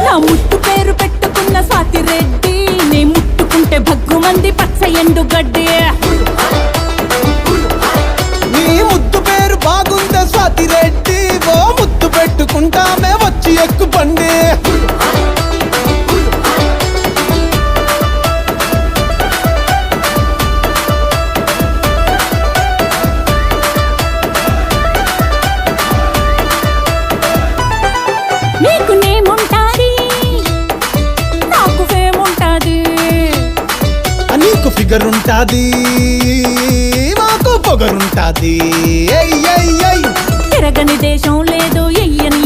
నా ముట్టు పేరు పెట్టుకున్న స్వాతిరెడ్డి, నీ ముట్టుకుంటే భగ్గుమంది పచ్చ ఎండు గడ్డి. నీ ముద్దు పేరు బాగుందే స్వాతిరెడ్డి, ఓ ముద్దు పెట్టుకుంటామే వచ్చి ఎక్కు బండి. నీకు నేముంటాది, నాకు ఫేముంటాది. నీకు ఫిగర్ ఉంటాది, మాకు పొగరుంటాది. తిరగని దేశం లేదు, ఎయ్యని